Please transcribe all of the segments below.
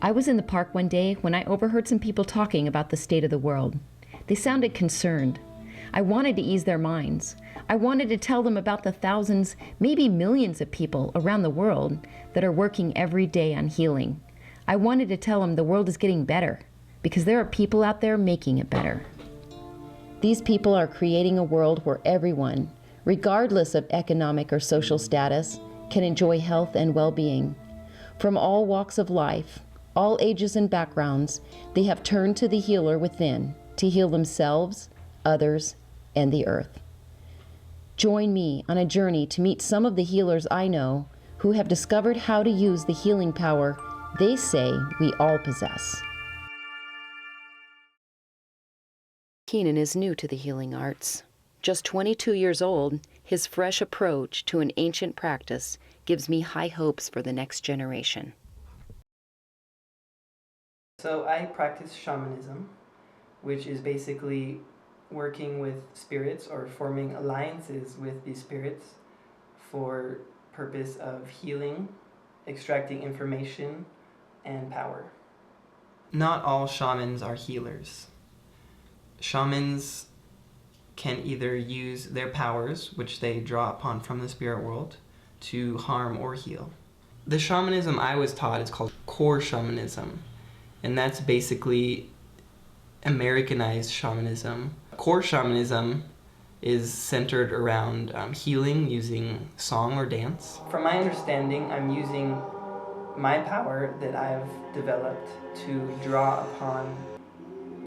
I was in the park one day when I overheard some people talking about the state of the world. They sounded concerned. I wanted to ease their minds. I wanted to tell them about the thousands, maybe millions of people around the world that are working every day on healing. I wanted to tell them the world is getting better because there are people out there making it better. These people are creating a world where everyone, regardless of economic or social status, can enjoy health and well-being. From all walks of life, all ages and backgrounds, they have turned to the healer within to heal themselves, others, and the earth. Join me on a journey to meet some of the healers I know who have discovered how to use the healing power they say we all possess. Keenan is new to the healing arts. Just 22 years old, his fresh approach to an ancient practice gives me high hopes for the next generation. So I practice shamanism, which is basically working with spirits or forming alliances with these spirits for purpose of healing, extracting information, and power. Not all shamans are healers. Shamans can either use their powers, which they draw upon from the spirit world, to harm or heal. The shamanism I was taught is called core shamanism, and that's basically Americanized shamanism. Core shamanism is centered around healing using song or dance. From my understanding, I'm using my power that I've developed to draw upon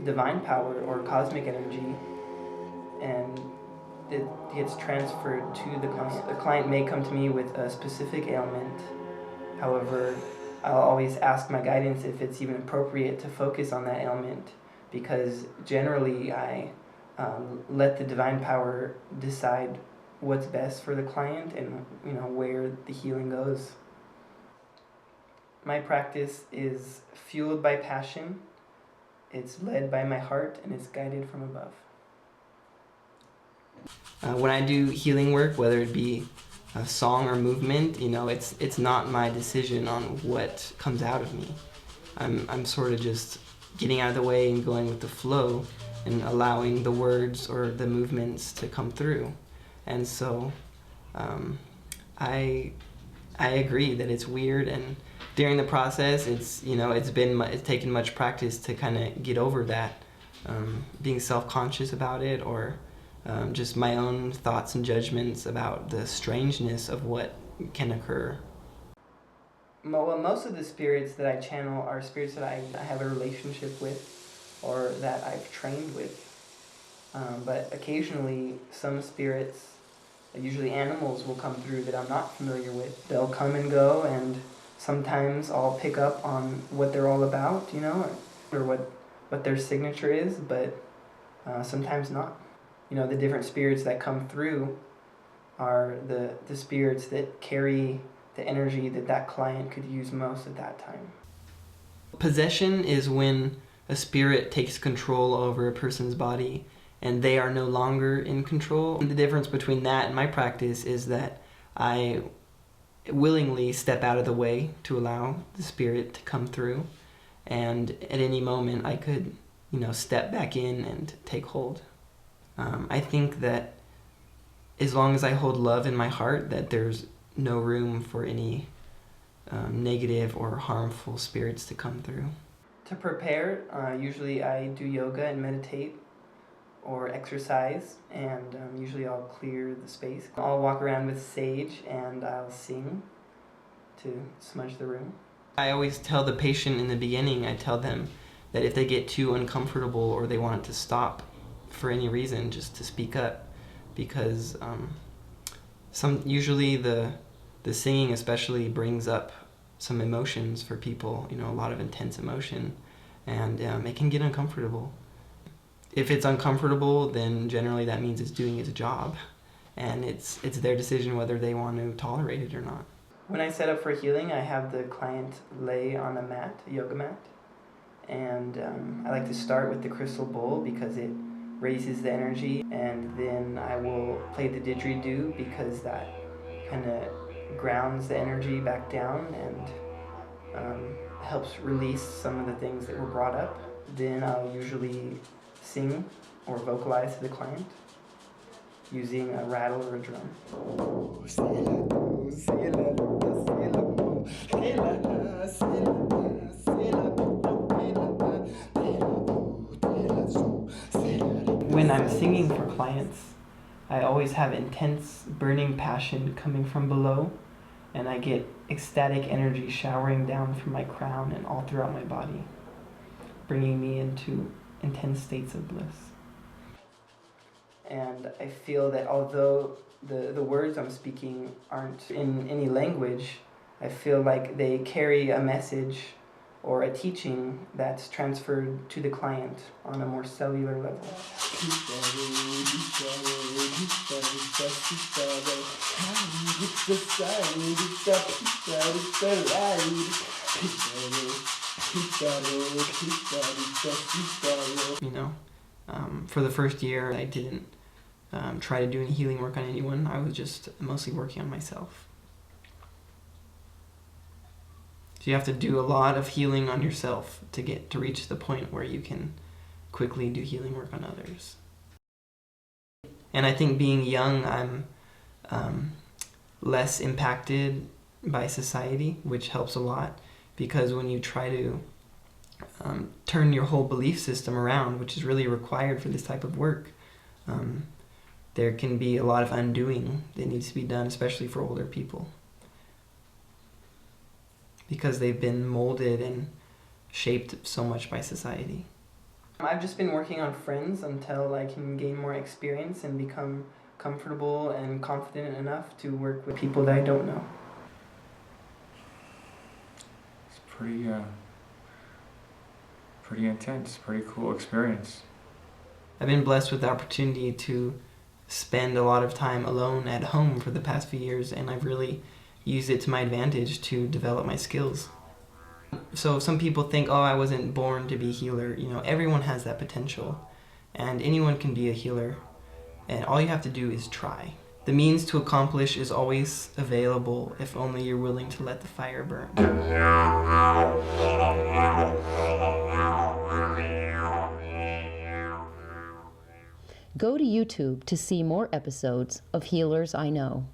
divine power or cosmic energy, and it gets transferred to the client. The client may come to me with a specific ailment. However, I'll always ask my guidance if it's even appropriate to focus on that ailment, because generally I let the divine power decide what's best for the client and where the healing goes. My practice is fueled by passion, it's led by my heart, and it's guided from above. When I do healing work, whether it be a song or movement, it's not my decision on what comes out of me. I'm sort of just getting out of the way and going with the flow and allowing the words or the movements to come through. And so I agree that it's weird, and during the process it's taken much practice to kind of get over that, being self-conscious about it, or just my own thoughts and judgments about the strangeness of what can occur. Well, most of the spirits that I channel are spirits that I have a relationship with or that I've trained with. But occasionally some spirits, usually animals, will come through that I'm not familiar with. They'll come and go, and sometimes I'll pick up on what they're all about, or what their signature is, but sometimes not. The different spirits that come through are the spirits that carry the energy that client could use most at that time. Possession is when a spirit takes control over a person's body and they are no longer in control. The difference between that and my practice is that I willingly step out of the way to allow the spirit to come through, and at any moment I could step back in and take hold. I think that as long as I hold love in my heart, that there's no room for any negative or harmful spirits to come through. To prepare, usually I do yoga and meditate or exercise, and usually I'll clear the space. I'll walk around with sage and I'll sing to smudge the room. I always tell the patient in the beginning, I tell them that if they get too uncomfortable or they want it to stop for any reason, just to speak up, because usually the singing especially brings up some emotions for people, a lot of intense emotion, and it can get uncomfortable. If it's uncomfortable, then generally that means it's doing its job, and it's their decision whether they want to tolerate it or not. When I set up for healing, I have the client lay on a mat, a yoga mat, and I like to start with the crystal bowl because it raises the energy, and then I will play the didgeridoo because that kind of grounds the energy back down, and helps release some of the things that were brought up. Then I'll usually sing or vocalize to the client using a rattle or a drum. When I'm singing for clients, I always have intense burning passion coming from below, and I get ecstatic energy showering down from my crown and all throughout my body, bringing me into intense states of bliss. And I feel that although the words I'm speaking aren't in any language, I feel like they carry a message or a teaching that's transferred to the client on a more cellular level. You know, for the first year, I didn't try to do any healing work on anyone. I was just mostly working on myself. So you have to do a lot of healing on yourself to reach the point where you can quickly do healing work on others. And I think being young, I'm less impacted by society, which helps a lot, because when you try to turn your whole belief system around, which is really required for this type of work, there can be a lot of undoing that needs to be done, especially for older people, because they've been molded and shaped so much by society. I've just been working on friends until I can gain more experience and become comfortable and confident enough to work with people that I don't know. It's pretty intense, pretty cool experience. I've been blessed with the opportunity to spend a lot of time alone at home for the past few years, and I've really used it to my advantage to develop my skills. So some people think, oh, I wasn't born to be a healer. You know, everyone has that potential, and anyone can be a healer, and all you have to do is try. The means to accomplish is always available if only you're willing to let the fire burn. Go to YouTube to see more episodes of Healers I Know.